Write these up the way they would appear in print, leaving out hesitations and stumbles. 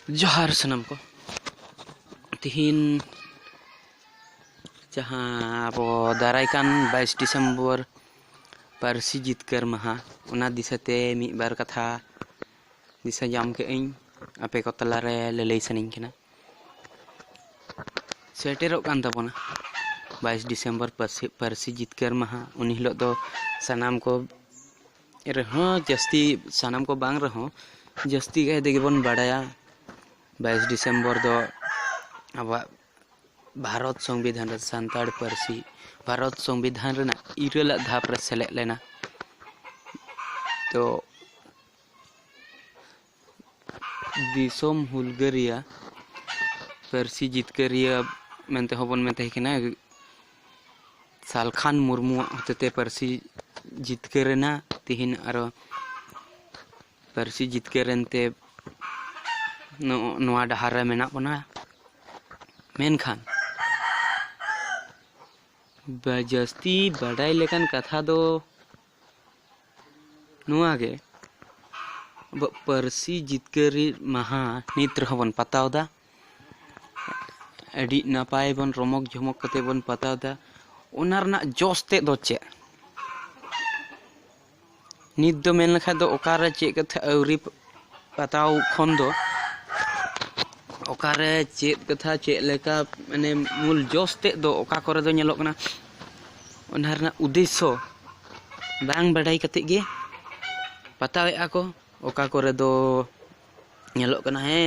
जोहार सनम को तिहिन जहाँ अब दारायकान 22 डिसेम्बर पारसी जितकर महा उना दिसते मी बार कथा दिसा जाम के इन आपे को तलारे ललई सनिंग केना सेटेरोग कान ताबोना 22 डिसेम्बर पारसी जितकर महा उन हिलो दो सनाम को रहो जस्ती सनाम को बांग रहो जस्ती कह देगे बन बाड़ाया 22 डिसेम्बर दो अब भारत संविधान सानताड़ पारसी भारत संविधान रेना इरल धाप रे सेलेद लेना तो दिसोम हुलगरिया पारसी जितकरिया मेनते होबन मेनते हिकना सालखान मुर्मू होते पारसी जितकरेना तिहिन आरो पारसी जितकरेनते नोआ डहार रे मेना बना मेनखान जस्ती बड़ाई लेकन कथा दो नुआ गे पारसी जितकरी महा नित रहबन पतावदा अडी नापाय बन रमक झमक कते बन पतावदा ओनारना जोस्ते दो चे नित दो मेन लखा दो ओकारे चे कथा अवरी पताव खन दो ओकारे चे कथा चे लेका माने मूल जोस्ते दो ओका करे दो नेलोक कना ओनारना उद्देश्य बांग बड़ाई कते गे पतावे आको ओका करे दो नेलोक कना हे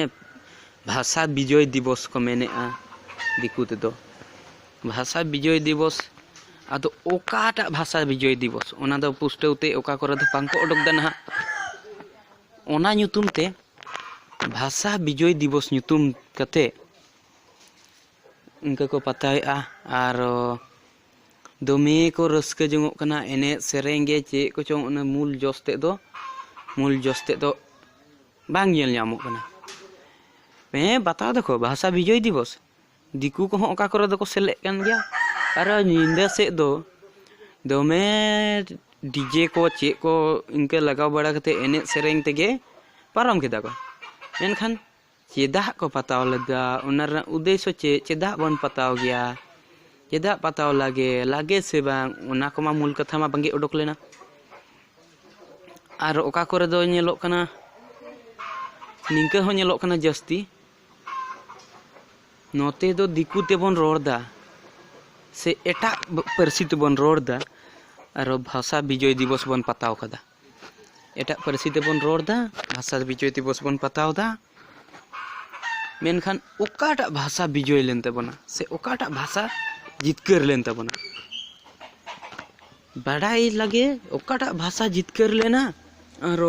भाषा विजय दिवस को मेनेआ दिकु ते दो भाषा विजय दिवस आदो ओकाटा भाषा विजय दिवस ओना दो पुष्टौते ओका करे दो पांको ओडक दना ओना ᱧᱩᱛᱩᱢ ते भाषा विजय दिवस ᱧᱩᱛᱩᱢ कते उनका को पतावेआ आर दोमे को रस्के जंगोक कना एने सेरेंगे चे को चोंग ओना मूल जोस्ते दो बांग नेल ᱧᱟᱢᱚᱜ कना पे बता देखो भाषा विजय दिवस दिकु को ओका करे दो को सेलेक कान गया आर निंदा से दो दोमे डीजे को चे को इनके लगाव बड़ा कते एने सेरेंग तेगे पारम केदा को मेनखान चेदा को पताव लगा उनर उद्देश्य चे चेदा बन पताव गया चेदा पताव लागे से बांग उना को मा मूल कथा मा बंगे ओडक लेना आर ओका करे दो नेलोक कना निंका हो नेलोक कना जस्ती नोते दो दिकु तेबन रोड़दा से एटा पारसी तेबन रोड़दा आर भाषा विजय दिवस बन पताव कदा एटा पारसी तेबन रोड़दा भाषा विजय दिवस बन पतावदा मेनखान ओकाटा भाषा विजय लेन तबना से ओकाटा भाषा जितकर लेन तबना बड़ाई लगे ओकाटा भाषा जितकर लेना और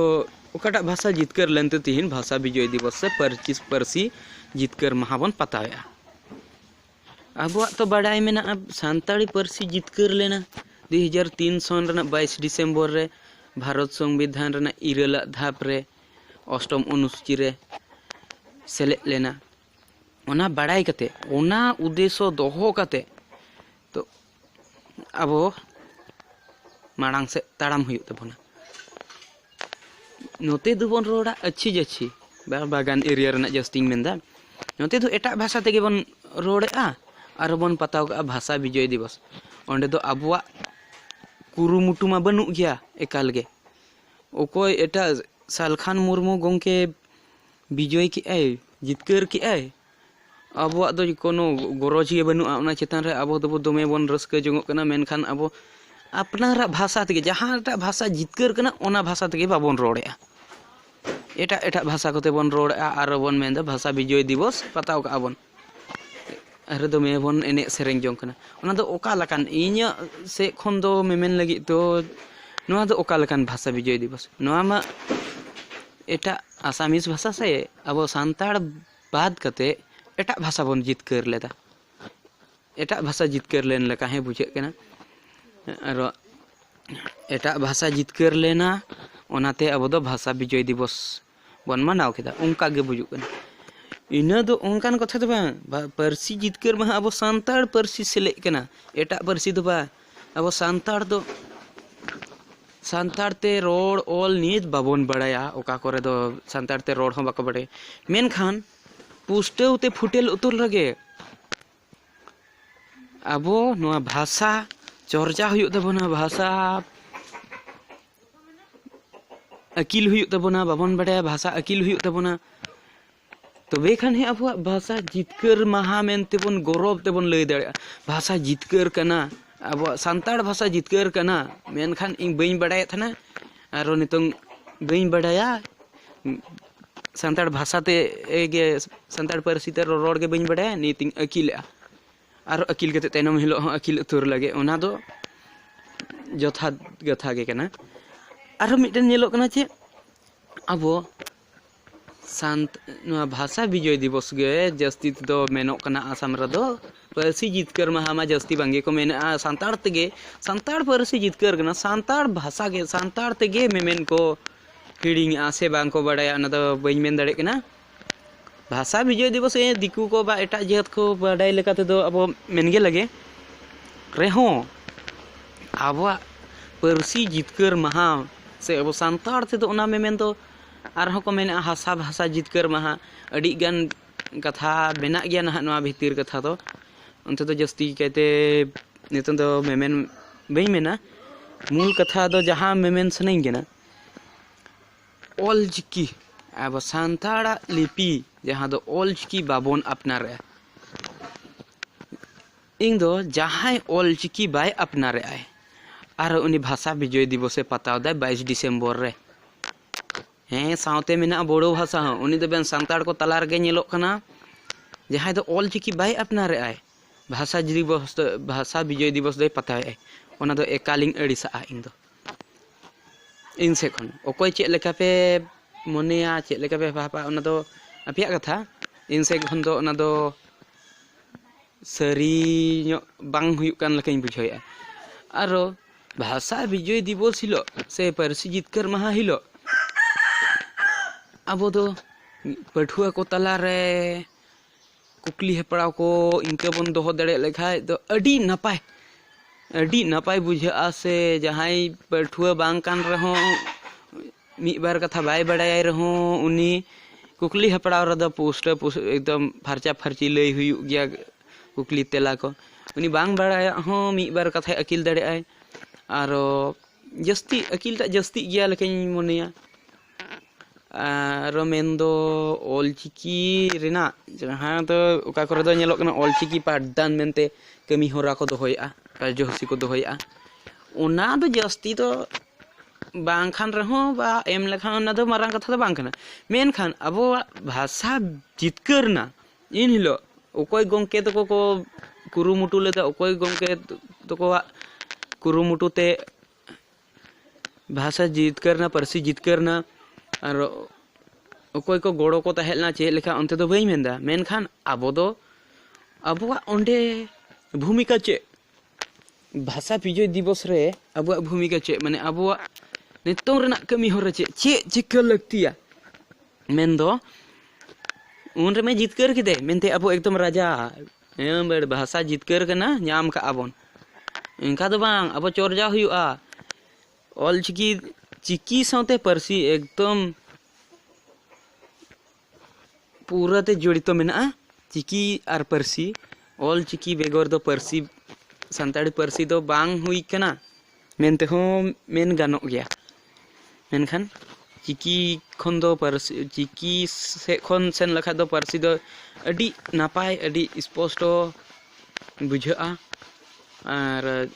ओकाटा भाषा जितकर लेन ते तिहिन भाषा विजय दिवस से 25 पारसी जितकर महाबन पताया अबुआ तो बड़ाई में ना अब सानताड़ी पारसी जितकर लेना 2003 सन रना 22 डिसेम्बर रे भारत संविधान रना इरल धाप रे अष्टम अनुसूची रे सेले लेना ओना बड़ाई कते ओना उद्देश्य दोहो कते तो अबो माड़ांग से ताड़ाम हुई तबना नोते दुबन रोड़ा अच्छी बागान एरिया रना जस्टिंग मेंदा नोते दो एटा भाषा तेगे बन रोड़ेआ आर बन पताव का भाषा विजय दिवस ओंडे दो अबुआ कुरुमुटु मा बनुक गया एकाल गे ओकोय एटा सालखान मुर्मू गोंके विजय की आय जितकर की आय अबुआ दो कोनो गरज गे बनुआ ओना चेतान रे अबो दो दोमे बन रस्के जंगोक कना मेनखान अबो अपनारा भाषा तेगे जहांटा भाषा जितकर कना ओना भाषा तेगे बाबन रोड़ेआ एटा भाषा कोते बन रोड़ेआ आर बन मेंदा भाषा विजय दिवस पताव का बन अरे दो मे बन एने सेरेंग जों कना ओना दो ओका लकान इnya से खन दो मेमेन लगी तो नोआ दो ओका लकान भाषा विजय दिवस नोआ मा एटा आसामीज भाषा से अब सानताड़ बाद कते एटा भाषा बन जितकर लेदा एटा भाषा जितकर लेन लका है बुझे कना और एटा भाषा जितकर लेना ओनाते अब दो भाषा विजय दिवस बन मनाव केदा उनका गे बुझु कना इना दो ओंकान कथा दो बा पारसी जितकर मा अब सानताड़ पारसी सेले कना एटा पारसी दो बा अब सानताड़ दो सानताड़ ते रोड ऑल नीत बाबन बड़ाया ओका करे दो सानताड़ ते रोड हो बाको बड़े मेनखान पुष्टाव ते फुटेल उतर लगे अबो नोआ भाषा चर्चा हुयुग तबोना भाषा अकिल हुयुग तबोना बाबन बड़े भाषा अकिल हुयुग तबोना तबे खान है अब भाषा जितकर महा मेनते बन गौरव तेबन लय दाड़े भाषा जितकर कना अब सांताड़ भाषा जितकर कना मेनखान इन बई बड़ाय थना आरो नितंग बई बड़ाया सांताड़ भाषा ते गे सांताड़ पारसी ते रोड के बई बड़ाया नीतिंग अकिल आरो अकिल कते तैनम हिलो अकिल उतर लगे ओना दो जथा गथा गे कना आरो मिटन नेलो कना चे अब सांत भाषा विजय दिवस गे जस्ती दो मेनो कना आसाम रदो पारसी जितकर महामा जस्ती बांगे को मेना सांताड़ तेगे सांताड़ पारसी जितकर कना सांताड़ भाषा गे सांताड़ तेगे मेमेन को हिडिंग आसे बांग को बड़ाया ना दो बई मेन दाड़े कना भाषा विजय दिवस ए दिकु को बा एटा जेहत को बड़ाई लेकाते दो अब मेनगे लगे रेहो अब पारसी जितकर महा से अब सांताड़ ते दो ओना मेमेन दो आरहों को मेना हासा भाषा जितकर महा अड़ी गान कथा बेना गया ना नोआ भितिर कथा तो उनते तो जस्ती कहते नितन दो मेमेन बई मेना मूल कथा दो जहां मेमेन सनई गेना ऑलचिकी अब सांताड़ा लिपि जहां दो ऑलचिकी बाबोन अपनार इन दो जहां ऑलचिकी बाय अपनार आए और उनी भाषा विजय दिवस पताव दा 22 डिसेम्बर रे हैं सावते मेना बोड़ो भाषा हूँ उनी दो बेन सांताड़ को तलार गे नेलोक कना जहां दो ऑलचिकी बाय अपनार आए भाषा दिवस भाषा विजय दिवस दो पताव आए ओना दो एकालिंग अड़िसा इन दो इन से खन ओकोय चेक लेका पे मनेया चेक लेका पे भापा ओना दो अपिया कथा इन से खन दो ओना दो सरी ᱧᱚᱜ बांग हुयुग कान लकाኝ बुझाया आरो भाषा विजय दिवस हिलो से पारसी जितकर महा हिलो अबो दो पठुआ को तलारे कुकली हेपड़ाव को इनके बन दोहो दड़े लेखाय दो अड़ी नपाय बुझा से जहां पठुआ बांग कान रहो मी बार कथा बाय बड़ाय रहो उनी कुकली हेपड़ाव रदा पोस्ट एकदम फरचा फरची लय हुयुग गया कुकली तेला को उनी बांग बड़ाय हो मी बार कथा अकिल दड़े आय आरो जस्ती अकिल ता जस्ती गया लेकिन मनेया आरो मेंदो ऑलचिकी रेना जहां तो ओका करे दो नेलोक कना ऑलचिकी पाठदान मेनते कमी होरा को दोहोया कार्यहसी को दोहोया ओना दो जस्ती तो बांग खान रहो बा एम लेखान ओना दो मारांग कथा दो बांग खाना मेन खान अब भाषा जितकरना इन हिलो ओकोय गंके तो को कुरुमुटु लेदा ओकोय गंके तो को कुरुमुटु ते भाषा जितकरना पारसी जितकरना और ओकोय को गोड़ो को तहेलना चे लेखा अंते दो बई मेंदा मेनखान आबो दो अबुआ ओंडे भूमिका चे भाषा विजय दिवस रे अबुआ भूमिका चे माने अबुआ नितों रेना कमी होरे चे चिका लगतिया मेंदो उन रे में जितकर किदे मेनते अबो एकदम राजा भाषा जितकर कना नाम का आबोन इनका दो बांग अबो चर्चा हुयुआ ऑलचिकी चिकी साथे पारसी एकदम पूरा ते जड़ित मेना चिकी आर पारसी ऑलचिकी बेगर दो पारसी सांताड़ी पारसी दो बांग हुई कना मेनते हो मेन गानो गया मेनखान चिकी खन दो पारसी चिकी से खन सेन लखा दो पारसी दो अडी नापाय अडी स्पष्टो बुझा और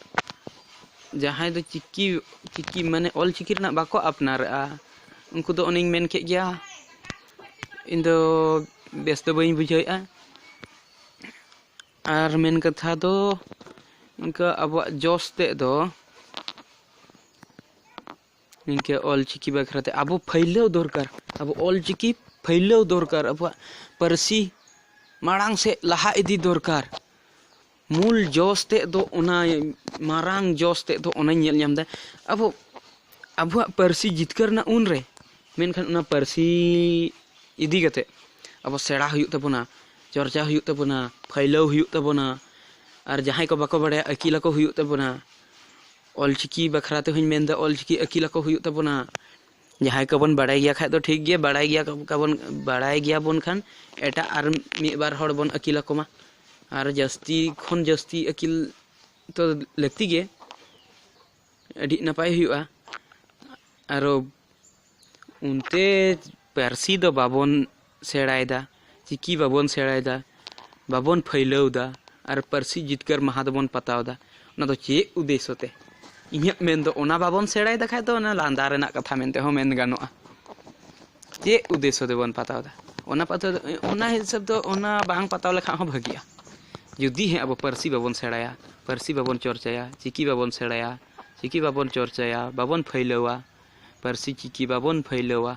जहां दो चिकी माने ऑलचिकी रना बाको अपनार उनको दो ओनिंग मेन के गया इन दो बेस दो बई बुझाया और मेन कथा दो इनका अब जोश ते दो इनके ऑलचिकी बखराते अब फैलाव दरकार अब ऑलचिकी फैलाव दरकार अब पारसी माड़ांग से लहा इदी दरकार मूल जोश ते दो ओना मारांग जोश ते दो ओना नेल ᱧᱟᱢ दा अब पारसी जितकर ना उन रे मेनखान ओना पारसी इदी कते अब सेड़ा हुयुग तबोना चर्चा हुयुग तबोना फैलाव हुयुग तबोना और जहां को बाको बड़े अकिल को हुयुग तबोना ऑलचिकी बखराते हुई मेंदा ऑलचिकी अकिल को हुयुग तबोना जहाँ कबन बड़ाई गया खाद तो ठीक गया बड़ाई गया बन खान एटा और मिद बार हड़ बन अकिल को और जास्ती खन जास्ती अकिल तो लगती गे अड़ी नपाय हुआ और उनते पारसी दो बाबन सेड़ायदा चिकी बाबन सेड़ायदा बाबन फैलौदा और पारसी जितकर महा दबन पतावदा ना तो चे उद्देश्य ते इᱧᱟᱹᱜ मेन दो ओना बाबन सेड़ायदा खाय तो ना लांदा रेना कथा मेनते हो मेन गानोआ चे उद्देश्य देबन पतावदा ओना पता ओना हिसाब दो ओना बांग पताव लेखा हो भागिया जुदी है अब पारसी बाबन सेड़ाया पारसी बाबन चर्चाया चिकी बाबन सेड़ाया चिकी बाबन चर्चाया बाबन फैलौआ पारसी चिकी बाबन फैलौआ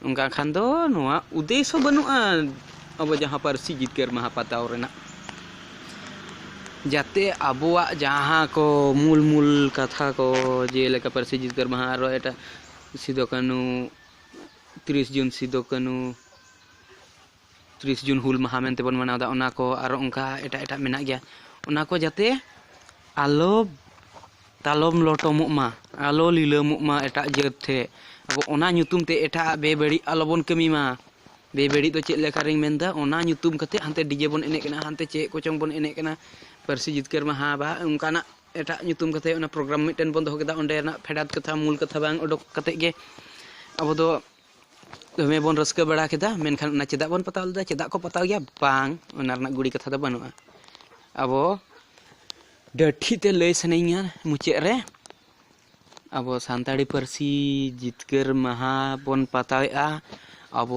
उनका खान दो नोआ उद्देश्य बनुआ अब जहाँ पारसी जितकर महा पताव रेना जाते अबुआ जहाँ को मूल मूल कथा को जेलेका पारसी जितकर महा और एटा सिदो कानू 30 जून सिदो कानू 30 जून हुल महा मेनते बन मनावदा ओना को और उनका एटा एटा मेना गया ओना को जाते आलो तालम लोटोमुक मा आलो लीलामुक मा एटा जात थे अब ओना ᱧᱩᱛᱩᱢ ते एटा बेबेड़ी आलोबन कमी मा बेबेड़ी तो चेक लेखा रिंग मेनदा ओना ᱧᱩᱛᱩᱢ कते हानते डीजे बन एने कना हानते चेक कोचंग बन एने कना पारसी जितकर महा बा उनकाना एटा ᱧᱩᱛᱩᱢ कते ओना प्रोग्राम मिटन बन दो केदा ओंडे ना फेडात कथा मूल कथा बांग ओडक कते गे अब दो दमे बन रस्का बड़ा केदा मेनखान ओना चेदा बन पताव दा चेदा को पताव गया बांग ओना रना गुड़ी कथा दा बनुआ अब डठी ते लय सनैया मुचे रे अब सानताड़ी पारसी जितकर महा बन पतावेआ अब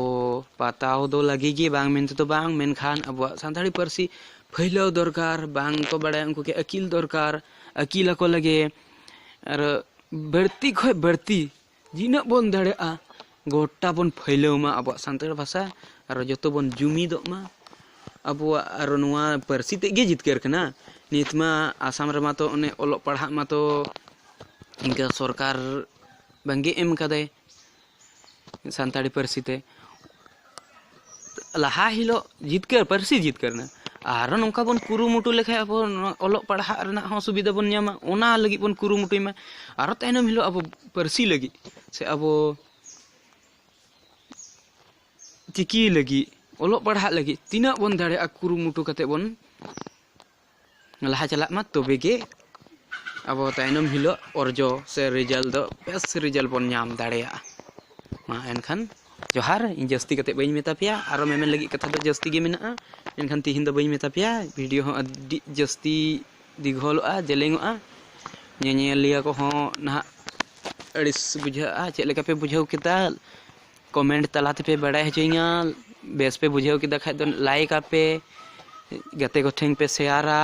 पताव दो लगी गे बांग मेनते तो बांग मेनखान अब सानताड़ी पारसी फैलाव दरकार बांग को बड़ा उनको के अकिल दरकार अकिल को लगे और बढ़ती खय बढ़ती जिना बन दाड़ेआ गोटा बन फैलाव मा अब सानताड़ भाषा और जतो बन जुमिदो मा अब और नोआ पारसी ते गे जितकर कना नित मा आसाम रे मा तो ओने ओलोग पढ़ा मा तो इनका सरकार बंगे एम कदे सानताड़ी पारसी ते लहा हिलो जितकर पारसी जितकर ना और नौका बन कुरुमुटु लेखा अब ओलोग पढ़ा रना हो सुविधा बन ᱧᱟᱢᱟ ओना लगी बन कुरुमुटुय मा और तायनम हिलो अब पारसी लगी से अब चिकी लगी ओलोग पढ़ा लगी तीना बन दाड़ेआ कुरुमुटु कते बन लहा चला मा तबे गे अब तायनम हिलो अर्जो से रिजल्ट दो बेस रिजल्ट बन ᱧᱟᱢ दाड़ेआ मा एनखान जोहार इन जस्ती कते बई मेता पिया और मेमेन लगी कथा दो जस्ती गे मेना एनखान तिहिन दो बई मेता पिया वीडियो हो अड्डी जस्ती दिघोलआ जेलेंगआ ñeñeliya को हो ना अड़िस बुझा चेक लेका पे बुझाव केदा कमेंट तलाते पे बड़ाय हचोइया बेस पे बुझाव केदा खाय दो लाइक आपे गते को ठेंग पे शेयरा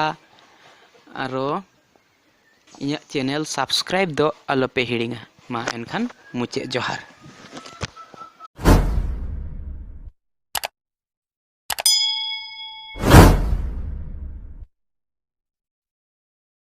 और इया चैनल सब्सक्राइब दो आलोपे हिड़िंगा मा एनखान मुचे जोहार।